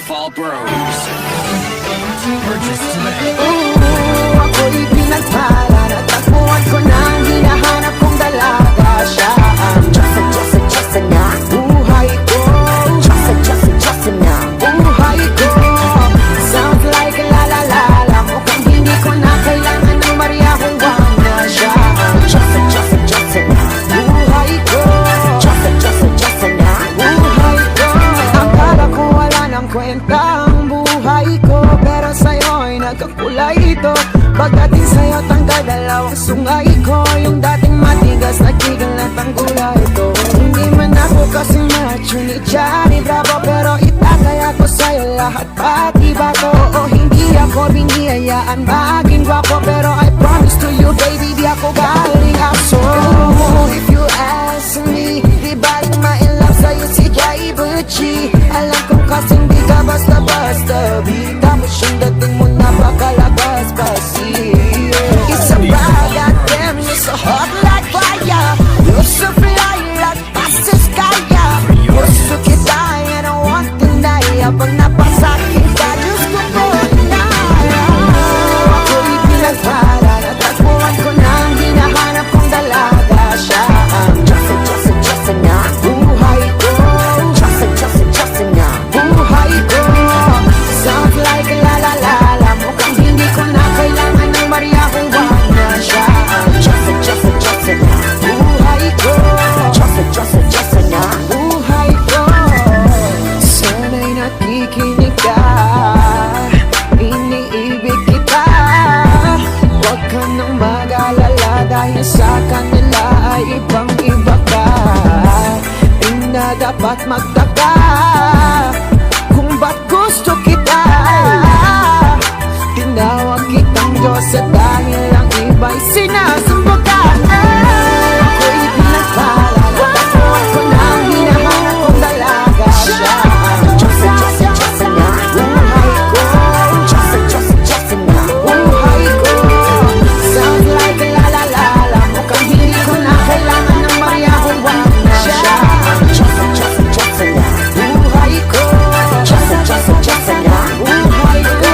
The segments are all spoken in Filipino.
Waterfall Bros. Purchase today. Ako'y pinagpala, natagpuan ko na ang hinahanap kong dalaga. Siya ang Diyos na buhay ko. Diyos na buhay ko. Sounds like la la la la. Mukhang hindi ko na kailangan ng Maria kung wala siya ang Diyos na buhay ko. Diyos na buhay ko. Akala ko wala ng kwenta ang buhay ko, pero sa'yo'y nagkakulay ito. Pagdating sa'yo tanggal dalawang sungay ko. Yung dating matigas nagiging natanggula ito. Hindi man ako kasi macho ni Johnny Bravo, pero itataya ko sa'yo lahat pati bato. O hindi ako biniyayaan maging gwapo, pero I promise to you baby di ako galing aso. If you ask me, di baling ma-in-love sa'yo si Jai Butchie. Alam kong kasing di ka basta-basta, bita mo siyang dating mo na bakalabas basi. It's a bad damn, you're so hot like fire. You're so fly like fast as sky. Gusto kita and I want to die. Habang napasakit ka, Diyos ko po na. Ako'y pinagpala, natagpuan ko na ang hinahanap kong dalaga. Siya ang Diyos na buhay ko. Diyos na buhay ko. Sounds like la la la la. Mukhang hindi ko na kailangan ng Maria kung wala siya ang Diyos na buhay ko. Diyos na buhay ko. Sana'y nakikinig ka, iniibig kita. Huwag ka nang mag-alala dahil sa kanila ay ibang-iba ka. Di na dapat magtaka kung ba't gusto kita. Tinawag kitang Diyos at dahil ang iba'y sinasamba ka. Ako'y pinagpala, natagpuan ko na ang hinahanap kong dalaga. Siya ang Diyos na buhay ko. Diyos na buhay ko. Sounds like la la la la. Mukhang hindi ko na kailangan ng Maria kung wala siya ang Diyos na buhay ko. Diyos na buhay ko.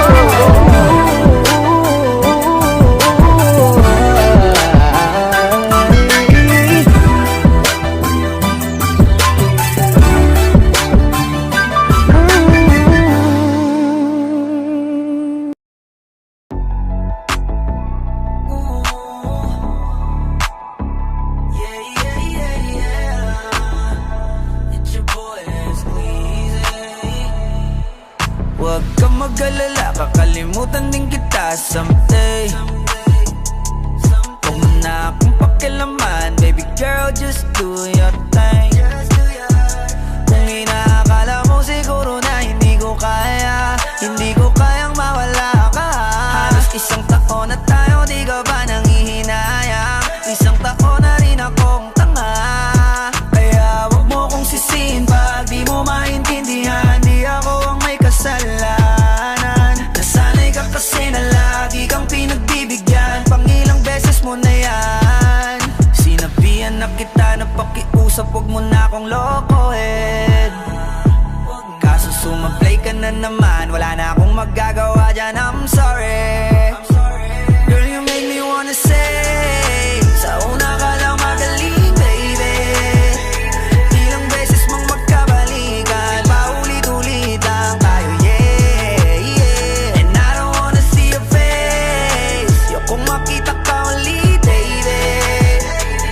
Huwag kang mag-alala, kakalimutan din kita someday. Huwag mo na akong pakialaman, baby girl, just do your thing. Kung inaakala mo siguro na hindi ko kaya, hindi ko kayang mawala ka. Halos isang taon na tayo, di ka ba nangihinayang? Isang taon na rin akong tanga. Kaya huwag mo kong sisihin pag di mo maintindihan. Di ako ang may kasalanan. Nasanay ka kasi na lagi kang pinagbibigyan. Pangilang beses mo na yan. Sinabihan na kita na pakiusap, huwag mo na akong lokohin. Kaso sumablay ka na naman, wala na akong magagawa dyan, I'm sorry. Girl, you make me wanna say, sa una ka lang magaling, baby. Ilang beses mong magkabalikan, paulit-ulit lang tayo, yeah, yeah. And I don't wanna see your face, ayokong makita ka ulit, baby.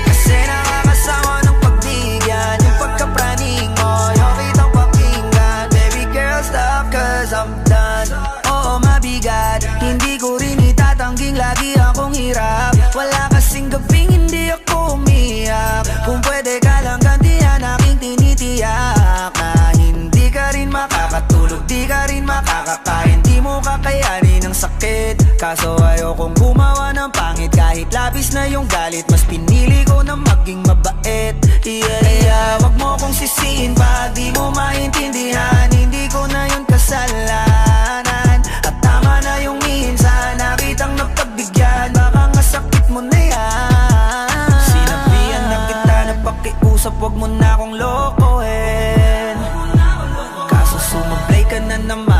Kasi nakakasawa ng pagbigyan, yung pagkapraning mo, yung kitang pakinggan. Baby girl, stop cause I'm done. Oo, mabigat, hindi ko rin itatangging lagi akong hirap. Wala kasing gabing hindi ako umiyak. Kung pwede ka lang gantihan aking tinitiyak na hindi ka rin makakatulog, di ka rin makakakain, di mo kakayanin ang sakit. Kaso ayokong gumawa ng pangit, kahit labis na yung galit, mas pinili ko na maging mabait. Yeah, yeah, wag mo kong sisihin pag di mo maintindihan. Hindi ko na yun kasalanan, at tama na yung minsan nakitang napagbigyan. Baka nga sakit mo na yan. Sinabihan na kita na pakiusap, wag mo na akong lokohin. Kaso sumablay ka na naman,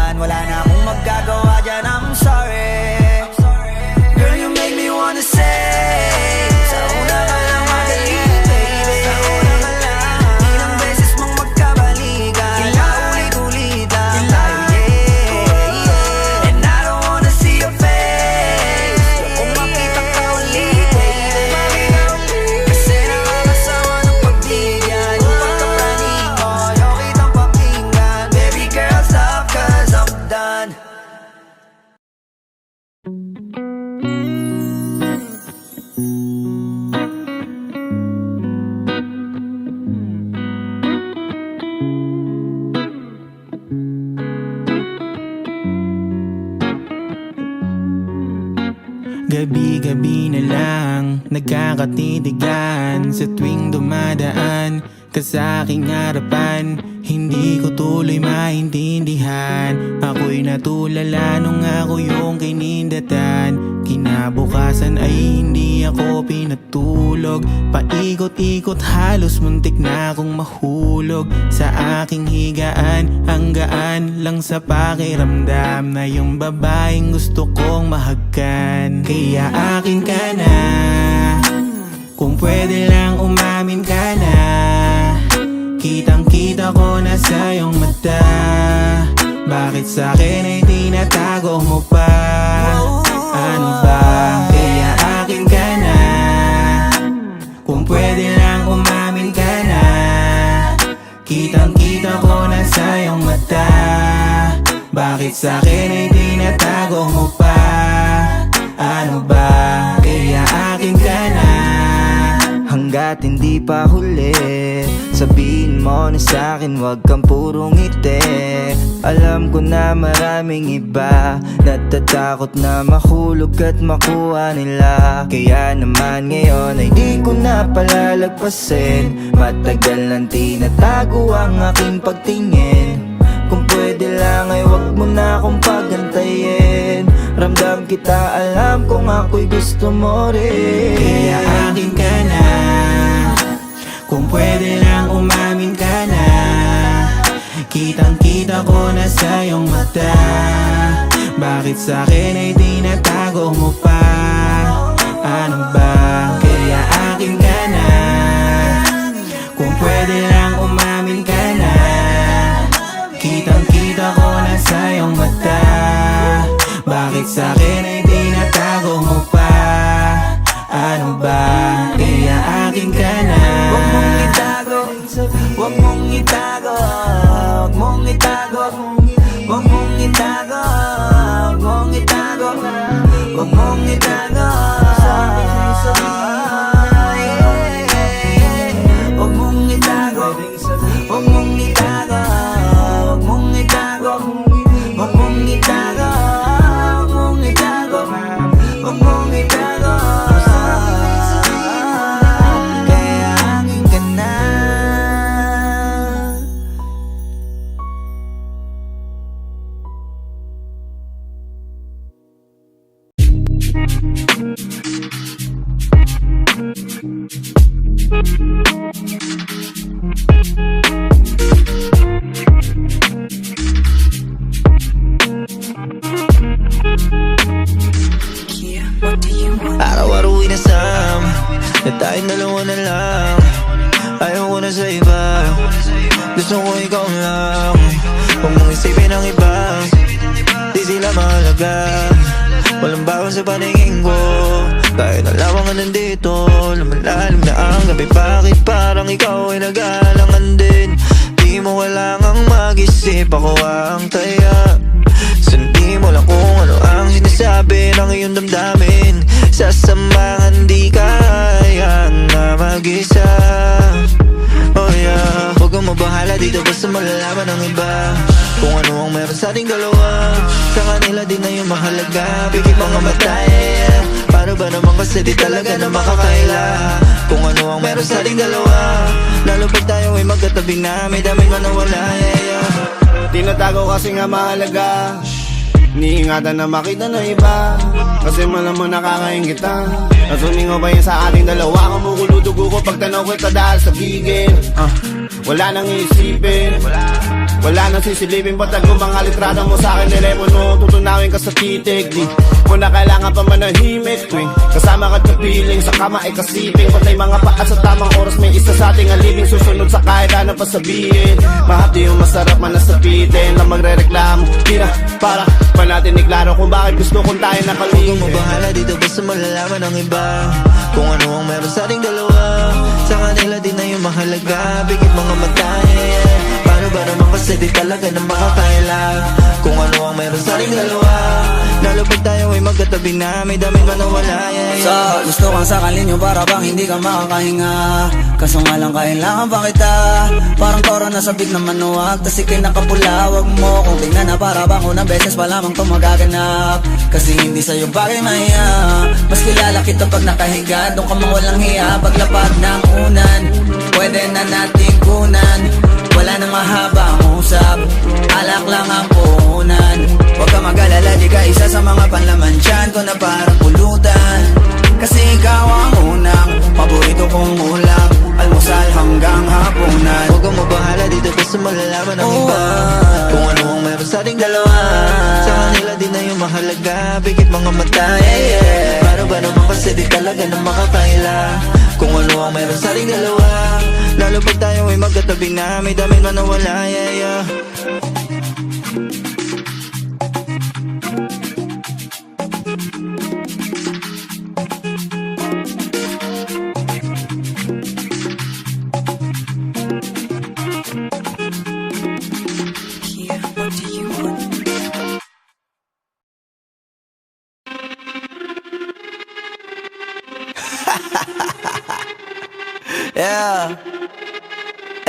Gabi-gabi na lang nagkakatitigan sa tuwing dumadaan ka sa aking harapan. Hindi ko tuloy maintindihan, ako'y natulala nung ako yung kinindatan. Kinabukasan ay hindi ako pinatulog, paikot-ikot halos muntik na akong mahulog sa aking higaan. Ang gaan lang sa pakiramdam na yung babaeng gusto kong mahagkan. Kaya akin ka na, kung pwede lang umamin ka na. Kitang-kita ko na sa iyong mata, bakit sa'kin ay tinatago mo pa? Ano ba? Kaya akin ka na, kung pwede lang umamin ka na. Kitang-kita ko na sa iyong mata, bakit sa'kin ay tinatago mo pa? Ano ba? Kaya akin ka na. Hanggat hindi pa huli, sabihin mo na sa'kin wag kang puro ngiti. Alam ko na maraming iba natatakot na mahulog at makuha nila. Kaya naman ngayon ay di ko na palalagpasin. Matagal nang tinatago ang aking pagtingin. Kung pwede lang ay wag mo na akong pagantayin. Ramdam kita, alam kong ako'y gusto mo rin. Kaya akin ka na, kung pwede lang umamin ka na. Kitang-kita ko na sa iyong mata, bakit sa'kin ay tinatago mo pa? Ano ba? Kaya akin ka na, kung pwede lang umamin ka na. Kitang-kita ko na sa iyong mata, bakit sa'kin ay tinatago mo pa? Ano ba? Kaya akin ka na. Huwag mong itago, huwag mong itago, huwag mong itago, huwag mong itago, huwag mong itago, huwag mong itago. Huwag mong itago, huwag mong itago, huwag mong itago, huwag mong itago, huwag mong itago, huwag mong itago. Kaya akin ka na. Araw-araw inasam na tayong dalawa na lang. Ayaw ko na sa iba, gusto ko ikaw lang. Huwag mong isipin ang iba, di sila mahalaga. Walang bawal sa paningin ko, kahit alawang ka nandito. Lumalalim na ang gabi, bakit parang ikaw ay nag-aalangan din? Di mo kailangang mag-isip, ako ang taya. Sundin mo lang kung ano ang sinasabi ng iyong damdamin. Sasamahan di kaya na mag-isa. Oh yeah, huwag kang mabahala dito, basta malalaman ng iba kung ano ang meron sa ating dalawa. Sa kanila din na yung mahalaga, pikit mga mata, yeah. Paano ba naman kasi di talaga na makakaila kung ano ang meron sa ating dalawa. Lalo pag tayo ay magkatabi na, may daming manawala, yeah. Tinatago kasi nga mahalaga, iniingatan na makita ng iba, kasi malamang nakakain kita. Nasumingo pa yun sa ating dalawa, kumukulo dugo ko pag tanaw kita dahil sa gigil. Wala nang iisipin, wala nang sisilipin. Patag mo mga litrada mo sa akin telepono, tutunawin ka sa titig. Di mo na kailangan pa manahimik tuwing kasama ka't kapiling. Sa kama ay kasiping, patay mga paa sa tamang oras. May isa sa ating alibing, susunod sa kahit ano pa sabihin. Mahapdi yung masarap man nasapitin, lang magre-reklamo. Di na para pa natin iklaro kung bakit gusto kong tayo nakalingin. Huwag mo bahala dito, basta malalaman ng iba kung ano ang meron sa ating dalawa. Sa kanila din na yung mahalaga, bigit mga mata, yeah. Paano ba naman kasi di talaga na makakaila kung ano ang meron sa ating dalawa. Lalo pag tayo ay magkatabi na may damit man nawala, yeah, yeah. Sa gusto kang sakalin nyo para bang hindi ka makakahinga. Kaso nga lang kailangan pa kita. Parang toro na sabik na manuwag, tas ikay nakapula. Wag mo kung tingnan na para bang unang beses pa lamang to magaganap. Kasi hindi sa'yo bagay mahiya. Mas kilala kita pag nakahiga, doon ka mang walang hiya. Paglapag ng unan, pwede na natin kunan. Wala nang mahaba ang usap, alak lang ang puhunan. Huwag ka mag-alala, di ka isa sa mga panlaman dyan ko na parang pulutan. Kasi ikaw ang unang paborito kong ulam, almusal hanggang hapunan. Huwag kang mabahala dito basta malalaman ng iba kung ano ang meron sa ating dalawa. Sa kanila din na yung mahalaga, bigit mga mata, yeah, yeah. Para ba naman kasi di talaga na makakaila kung ano ang meron sa ating dalawa. Lalo pag tayo ay magkatabi na may damit man nawala, yeah, yeah. Yeah,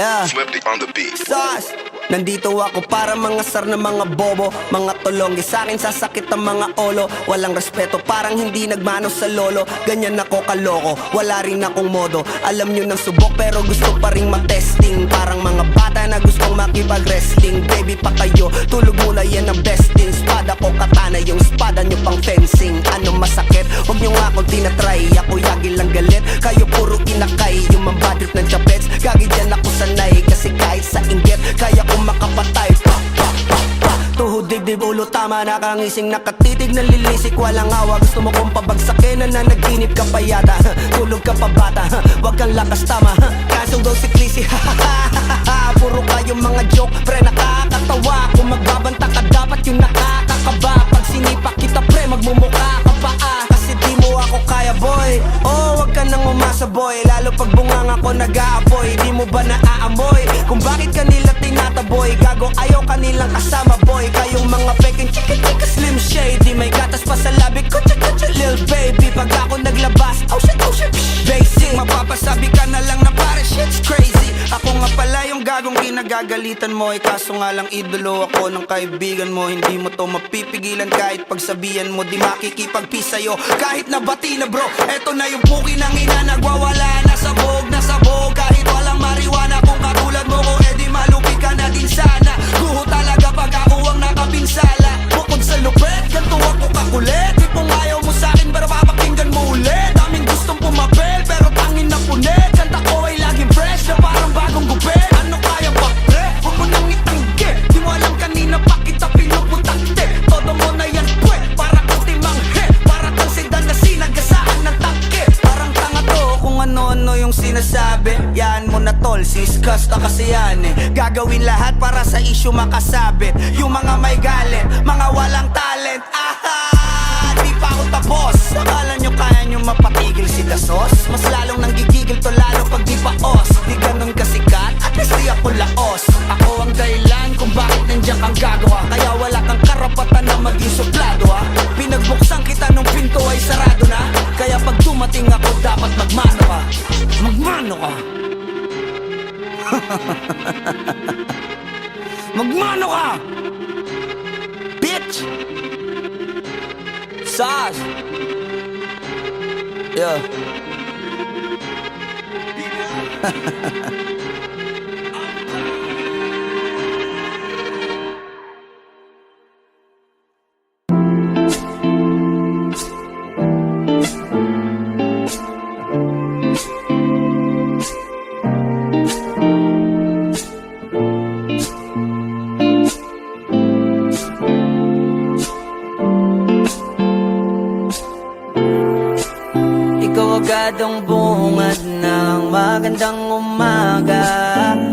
yeah. Swifty on the beat. Sus! Nandito ako para mga sar na mga bobo, mga tulonggi sa'kin sasakit ang mga olo. Walang respeto, parang hindi nagmano sa lolo. Ganyan ako kaloko, wala rin akong modo. Alam nyo ng subok pero gusto pa rin matesting. Parang mga bata na gustong makipag-wrestling. Baby pa kayo, tulog muna yan ang besting. Spada ko katana, yung spada nyo pang fencing. Ano masakit? Huwag nyo nga akong tinatry. Ako yagi lang galit, kayo puro inakay. Yung mambadrip ng chapets, gagi dyan ako sanay. Kasi kahit sa inggit, kaya ko makapatay. Tuhod, dibdib, ulo, tama. Nakangising, nakatitig, nalilisik, walang awa. Gusto mo kong pabagsakin, nananaginip ka pa yata. Tulog ka pa bata, wag kang lakas tama. Kaso daw si Clissy, puro kayong mga joke, pre nakakatawa. Kung magbabanta ka dapat yung nakakakaba. Pag sinipak kita pre, magmumukha ka pa kasi di mo ako kaya boy. Oh, wag ka nang umasa boy. Lalo pag bungang ako nag-aapoy. Di mo ba naaamoy kung bakit kanila tinataboy? Gago ayaw kanilang kasama boy. Kayong mga peking chika-chika slim shady, may gatas pa sa labi ko, chika-chika lil baby. Pag ako naglabas, oh shit, basic. Mapapasabi ka na lang na pare shit's crazy. Ako nga pala yung gagong kinagagalitan mo. Kaso nga lang idolo ako ng kaibigan mo. Hindi mo to mapipigilan kahit pagsabihan mo. Di makikipagpi sa'yo kahit nabati na bro. Eto na yung puki ng ina, nagwawala na sabog. Kahit walang mariwana, kung katulad mo ko edi malupi ka na din sana. Guho talaga pag ako ang nakapinsala. Bukod sa lupet, ganito ako kakulit. Di kung ayaw mo sa'kin, pero papakinggan mo ulit. Daming gustong pumapel, pero tangin na punit. Kanta ko ay laging fresh na parang bagong gupit. Ano kaya ba pre? Huwag mo nang itanggi. Di mo alam kanina pa kita pinuputakte. Todo mo na yan pwe, para kang timanghe. Para kang sedan na sinagasaan ng tangke. Parang tanga to kung ano-ano yung sinasabi. Yan mo na tol, siskas na kasi yan Gagawin lahat para sa issue makasabit. Yung mga may galit, mga walang talent. Di pa ako tapos. Akala nyo kaya nyo mapatigil si Dasos? Mas lalong nanggigigil to lalo pag di pa os. Di ganun kasikat, at least di ako laos. Ako ang dahilan kung bakit nandiyan kang gagawa. Kaya wala kang karapatan na maging suplado Pinagbuksan kita nung pinto ay sarado na. Kaya pag dumating ako dapat magmano ka. Magmano ka. Magmano ka, bitch. Sas. Yeah. Agadong bungad ng magandang umaga.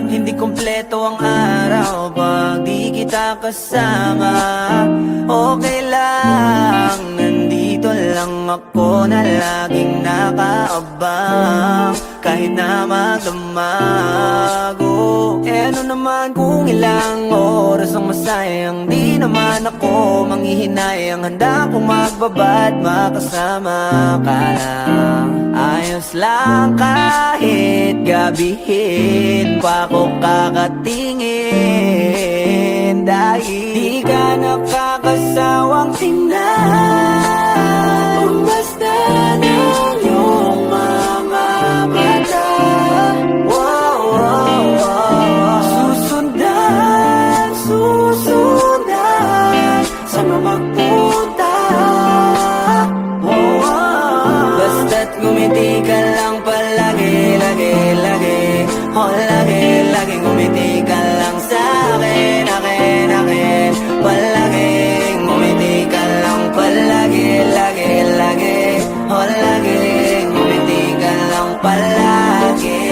Hindi kompleto ang araw pag di kita kasama. Okay lang, nandito lang ako na laging nakaabang. Kahit na magdamag umago. Eh ano naman kung ilang oras ang masayang, di naman ako manghihinayang. Handa kong magbabad, makasama ka lang. Ayos lang kahit gabihin pa ko kakatingin, dahil di ka nakakasawang tingnan. Basta ng iyong mga mata, wow, wow, wow. Susundan, susundan, saan mo magpunta, wow, wow. Basta't ngumiti ka lang palagi, lagi, lagi. Oh, lagi, lagi ngumiti ka lang sa'kin, akin, akin. Palaging ngumiti ka lang palagi, lagi, lagi. Oh, lagi ngumiti ka lang palagi,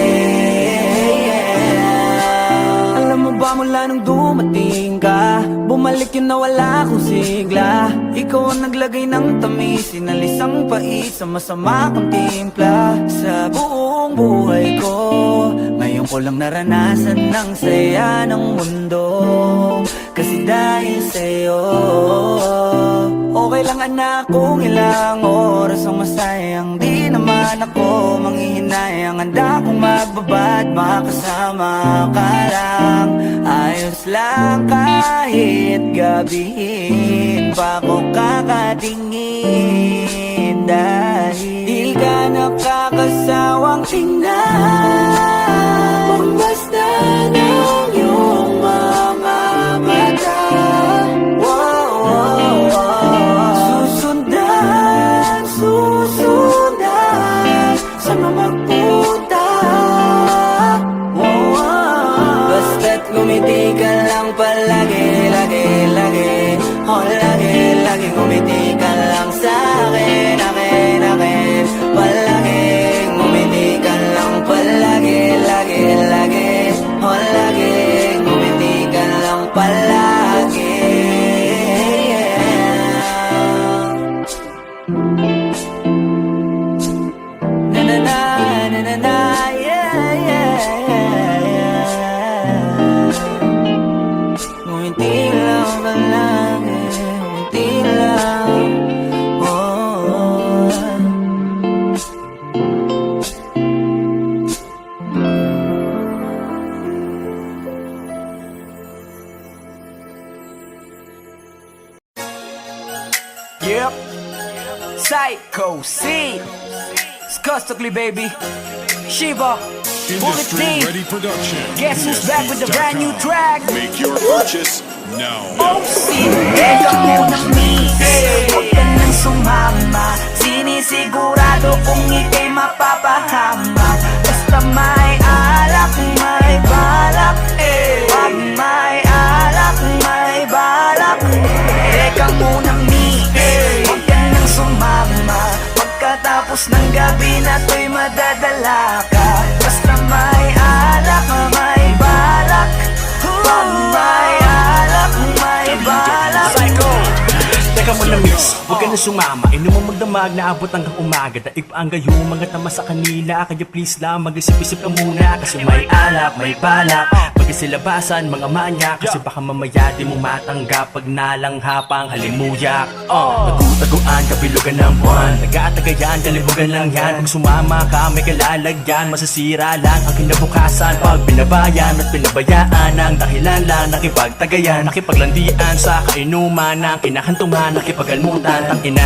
yeah. Alam mo ba mula nung dumating ka, bumalik yun na wala akong sigla. Ikaw ang naglagay ng tamis, sinalis ang pait sa masama kong timpla. Sa buong buhay ko, ngayon ko lang naranasan ng saya ng mundo, kasi dahil sa'yo. Okay lang anak kung ilang oras ang masayang, di naman ako manghihinayang. Handa kong magbabad, makasama ka lang. Ayos lang kahit gabihin pa ko kakatingin, dahil di ka nakakasawang tingnan. Basta ng iyong mga mata, wow, wow, wow. Susundan, susundan, saan mo magpunta, wow, wow. Basta't ngumiti ka lang palagi, lagi, lagi. Oh, lagi, lagi ngumiti ka lang sa'kin, akin, akin. Palaging ngumiti ka lang palagi, lagi, lagi. Oh, lagi ngumiti ka lang palagi, yeah. Na na na, na na na, yeah, yeah, yeah, yeah. Ngumiti lang palagi, ngumiti lang, oh. Yep, Psycho C, Skustokly baby, Shiva, Bullet Industry D. Ready Production. Guess who's back with the brand new track? Make your purchase now. Oh, sinega mo ng miss, huwag ka nang sumama. Sinisigurado kung ika'y mapapahamak. Basta may alak, may balak, wag may alak, may balak. Teka muna miss, huwag ka nang sumama. Pagkatapos ng gabi na to'y madadala ka. Basta may alak, may balak, wag may alak, may balak. Psycho! Teka mo na miss, huwag ka na sumama. Inom mo magdamag na abot hanggang umaga. Daig pa ang gayo, mga tama sa kanila. Kaya please lang, mag-isip-isip ka muna. Kasi may alak, may balak. Pagkasilabasan, mga manya. Kasi baka mamaya di mo matanggap pag nalanghapang halimuyak. Nagtutaguan, kabilugan ng buwan. Nag-aatagayan, kalibugan lang yan. Kung sumama ka, may kalalagyan. Masasira lang ang kinabukasan pag binabayan at pinabayaan. Ang dahilan lang, nakipagtagayan. Nakipaglandian sa kainuman ng kinakantungan. Nakipagalmutan, tangina.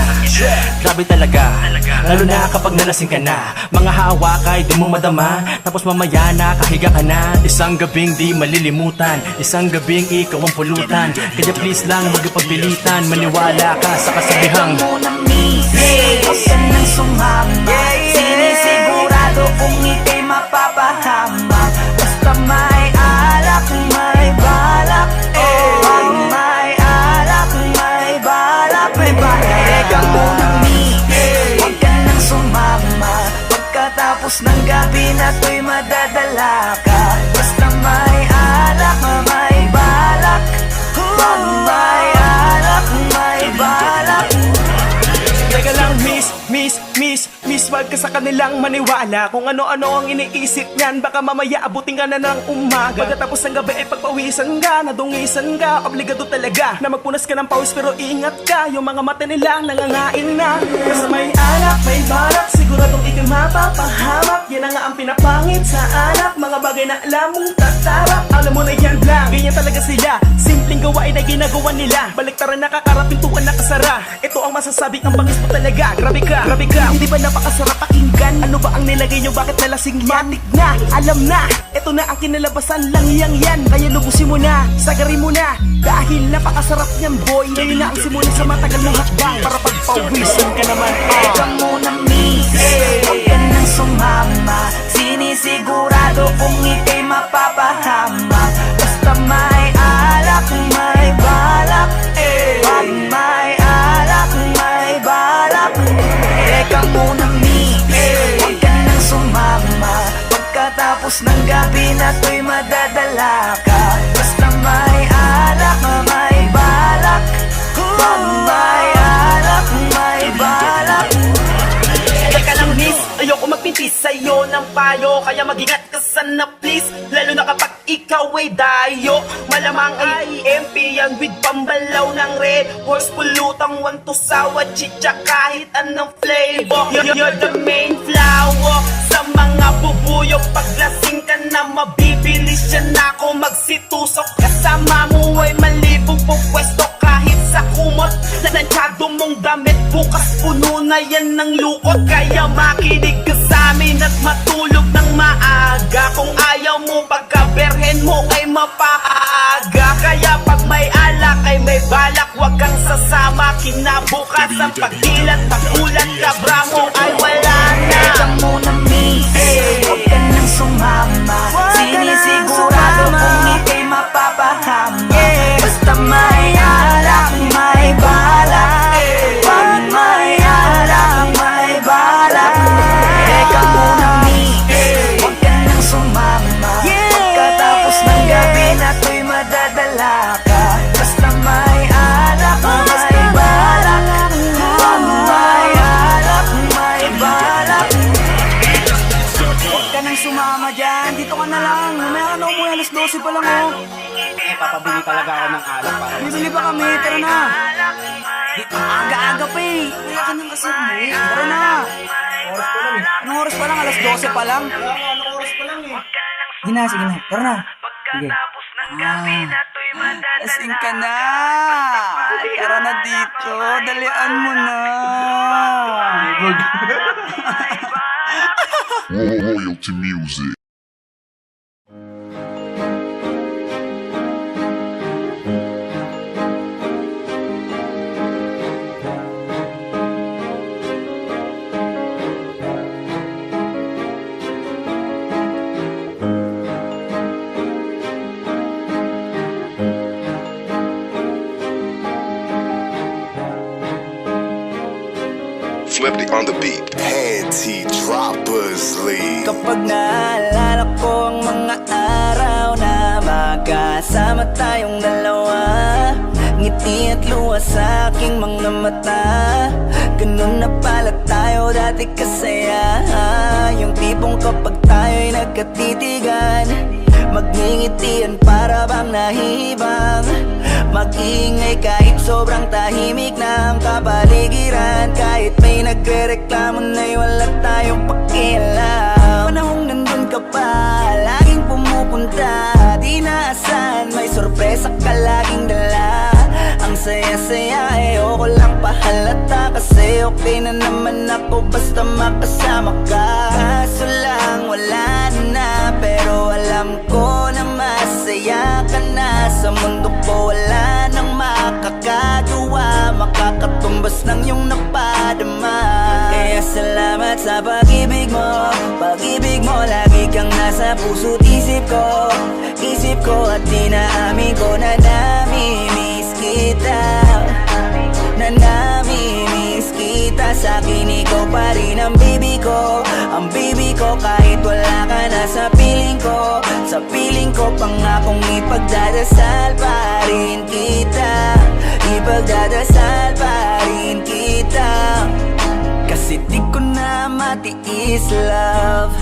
Grabe talaga, lalo na kapag nalasing ka na. Mga hawak ay di mo madama. Tapos mamaya nakahiga ka na. Isang gabing di malilimutan, isang gabing ikaw ang pulutan. Kaya please lang, magpagpilitan. Maniwala ka sa kasabihang Muna miss, huwag ka nang sumama. Sinisigurado kung ika'y mapapahamak. Basta may alak, may balak, wag may alak, may balak, may balak. Teka muna miss, huwag ka nang sumama. Pagkatapos ng gabi na to'y madadala ka. Basta may alak, may balak, wag may alak, may balak. Teka lang miss, Huwag ka sa kanilang maniwala kung ano-ano ang iniisip niyan. Baka mamaya abutin ka na ng umaga. Pagkatapos ng gabi ay pagpawisan ka, nadungisan ka. Obligado talaga na magpunas ka ng pawis, pero ingat ka, yung mga mata nila nangangain na. Kasi may alak, may balak, siguradong ikay mapapahamak. Yan na nga ang pinapangit sa alak, mga bagay na alam mong tatarap. Alam mo na yan lang, ganyan talaga sila. Simpleng gawain na ginagawa nila. Baliktaran nakakarapintuan nakasara. Ito ang masasabi, ang bangis mo talaga. Grabe ka, grabe ka. Hindi ba napakasarap pakinggan? Ano ba ang nilagay nyo? Bakit nalasing yan? Matik na, alam na. Ito na ang kinalabasan lang yan. Kaya lubusin mo na, sagarin mo na. Dahil napakasarap niyan boy. Ngayon na ang simula sa matagal ng hakbang. Para pagpawisan ka naman. Teka muna miss, huwag ka nang sumama. Sinisigurado kung ika'y mapapahama. Basta may alak, may balak. Pag may alak, may balak. Teka muna miss, huwag ka nang sumama. Pagkatapos ng gabi na to'y madadala ka. Basta may alak, may balak. Pag may alak, may balak. Teka lang miss, ayoko magpintis sa'yo ng payo. Kaya mag-ingat ka sana please, lalo na kapag ikaw ay dayo. Malamang ay EMP yan with pambalaw ng red horse. Pulutang want to sawa, chicha kahit anong flavor. You're the main flower sa mga bubuyo. Paglasing ka na mabibilis siya na ako magsitusok. Kasama mo ay malibog po pwesto kahit sa kumot. Nanansyado mong damit, bukas puno na yan ng lukot. Kaya makinig ka sa amin at matulog ng maaga. Kung ayaw mo pagkaberhen mo ay mapaaga. Kaya pag may alak ay may balak, wag kang sasama. Kinabukasan pagdilat, pagulat, kabra mo ay wala na. Teka muna miss, huwag ka nang sumama. Sinisigurado kung ika'y mapapahama. Basta may alak, may balak. Pag may alak, may balak. Teka muna miss, huwag ka nang sumama. Pagkatapos ng gabi na to'y madadala ka. Basta may alak, may balak. Pag may alak, may balak. Huwag ka nang sumama dyan, dito ka na lang. Mamaya ka na umuwi, alas 12 pa lang oh. Papabili talaga ako ng alak para Bibili pa kami, tara na. Aga-aga pa eh. Wala ka nang kasip mo eh. Tara na. oras ko lang eh. Anong oras pa lang? Alas 12 pa lang. Anong oras pa lang eh. Sige na, sige na. Tara na. Sige. Lasing ka na. Tara na dito. Dalian mo na. Royalty music. Flippy on the beat. Panty droppers league. Kapag naalala ko ang mga araw na magkasama tayong dalawa, ngiti at luha sa aking mga mata. Ganun na pala tayo dati kasaya. Yung tipong kapag tayo'y nagkatitigan, magngingitian para bang nahihibang. Mag-iingay kahit sobrang tahimik na ang kapaligiran. Kahit may nagre-reklamo na'y wala tayong pakialam. Panahong nandun ka pa, laging pumupunta. Di naasan, may sorpresa ka laging dala. Ang saya-saya, ayoko lang pahalata. Kasi okay na naman ako basta makasama ka. Kaso lang wala na, pero alam ko na masaya ka na. Sa mundo ko wala nang makakagawa, makakatumbas ng iyong napadama. Kaya salamat sa pag-ibig mo. Pag-ibig mo lagi kang nasa puso't isip ko. Isip ko at dinaamin ko na nami-miss kita. Na nami-miss kita. Sa akin ikaw pa rin ang baby ko. Ang baby ko kahit wala ka na sa piling ko. Sa Sa piling ko pangakong ipagdadasal pa rin kita, ipagdadasal pa rin kita. Kasi di ko na matiis, love.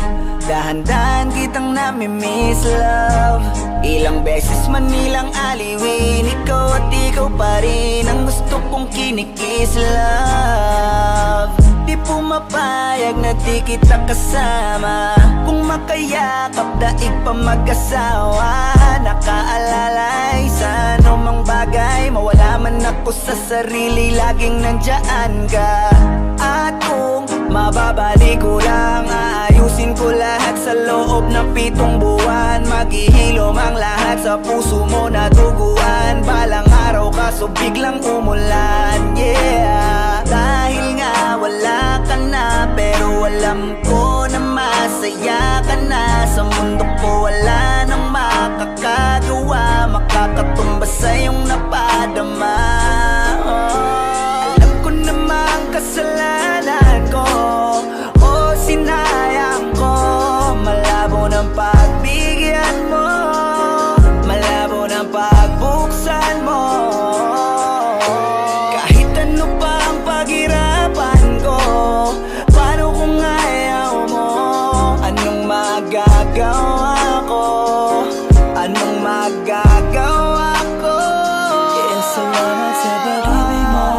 Dahan-dahan kitang namimiss, love. Ilang beses man nilang aliwin, ikaw at ikaw pa rin ang gusto kong kinikiss, love. Di pumapayag na di kita kasama, kung makayakap daig pa mag-asawa. Nakaalalay sa anumang bagay, mawala man ako sa sarili, laging nandyan ka. At kung mababalik ko lang, aayusin ko lahat sa loob ng 7 buwan. Maghihilom ang lahat sa puso mo na duguan. Balang araw kaso biglang umulan, yeah. Dahil nga wala ka na, pero alam ko na masaya ka na. Sa mundo ko wala nang makakagawa, makakatumbas sa iyong napadama. Alam ko namang kasalanan ko, o sinayang ko. Malabo ng pagbigyan mo, malabo ng pagbuksan mo. Kahit ano pa ang paghirapan ko, paano kung ayaw mo? Anong magagawa ko? Anong magagawa ko? Kaya salamat sa pag-ibig mo.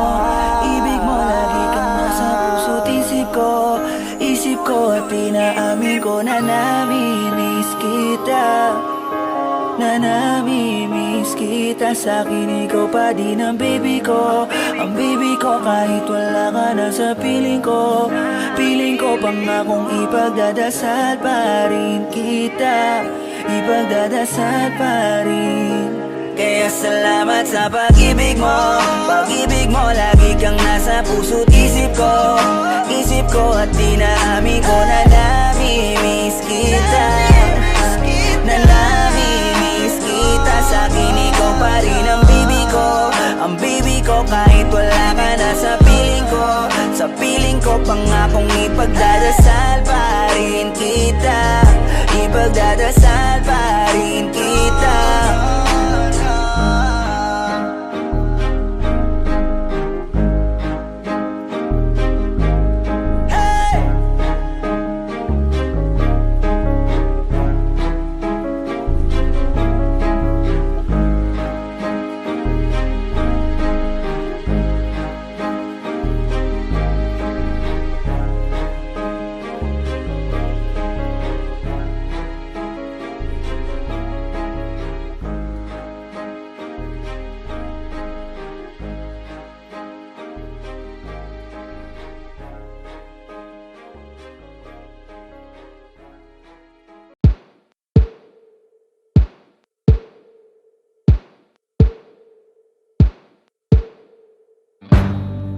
Ibig mo lagi kang nasa puso't isip ko. Isip ko at pinaamin ko na namimiss kita, na namimiss kita. Sa'kin ikaw pa din ang baby ko, ang baby ko. Kahit wala ka na sa piling ko, piling ko pangakong ipagdadasal pa rin kita, ipagdadasal pa rin. Kaya salamat sa pag-ibig mo. Pag-ibig mo lagi kang nasa puso't isip ko. Isip ko at dinaamin ko na namimiss kita, na namimiss kita. Sa'kin ikaw pa rin ang baby ko, ang baby ko. Kahit wala ka na sa piling ko, sa piling ko pangakong ipagdadasal pa rin kita, ipagdadasal pa rin kita.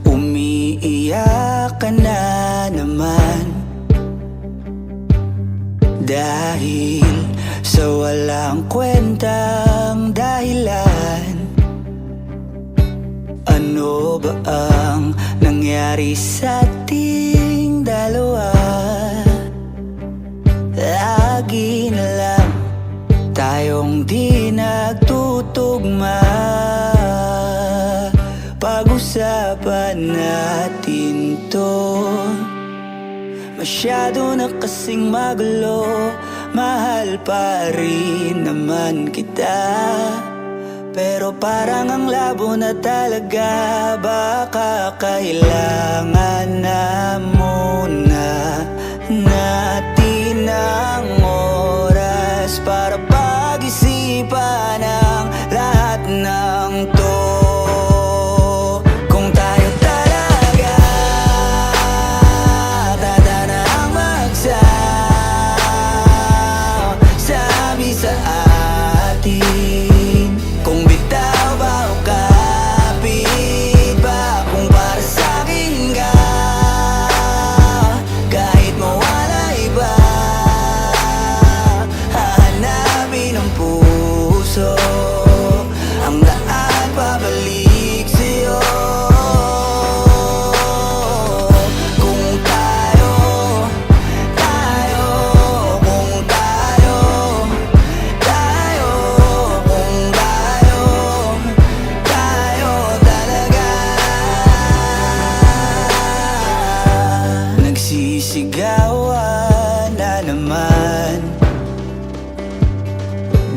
Umiiyak ka na naman dahil sa walang kwentang dahilan. Ano ba ang nangyari sa ating dalawa? Lagi na lang tayong di nagtutugma. Pag-usapan natin to, masyado na kasing magulo. Mahal pa rin naman kita, pero parang ang labo na talaga. Baka kailangan na muna natin ang oras para pag-isipan ang lahat ng to.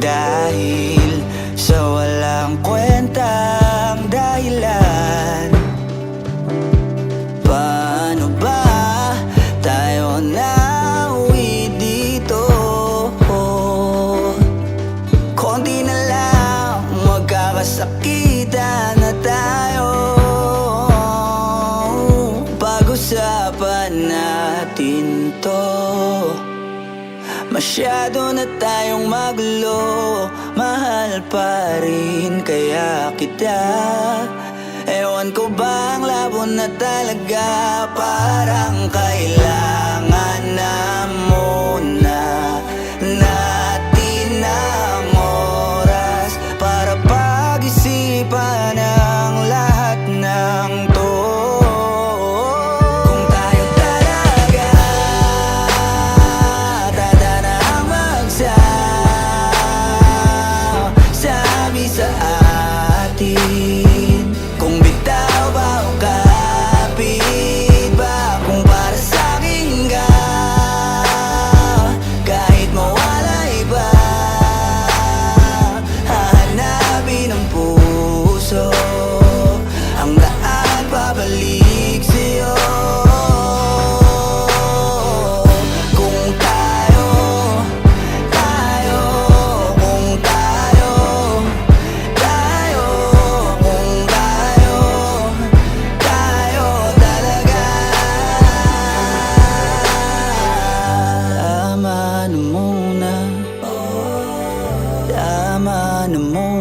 dahil sa walang kwentang dahilan. Paano ba tayo nauwi dito? Konti na lang magkakasakitan na tayo. Pag-usapan natin to. Masyado na tayong magulo, mahal pa rin kaya kita. Ewan ko ba ang labo na talaga, parang kailangan na muna natin ang oras para pag-isipan ang lahat ng to. Kung tayo talaga tatanang magsasabi sa atin, kung bitaw ba o kapit ba, kung para sa'kin ka, kahit mawala iba, hahanapin ng puso ang daan pabalik sa'yo. Kung tayo, kung tayo, kung tayo talaga. Tama na muna, tama na muna.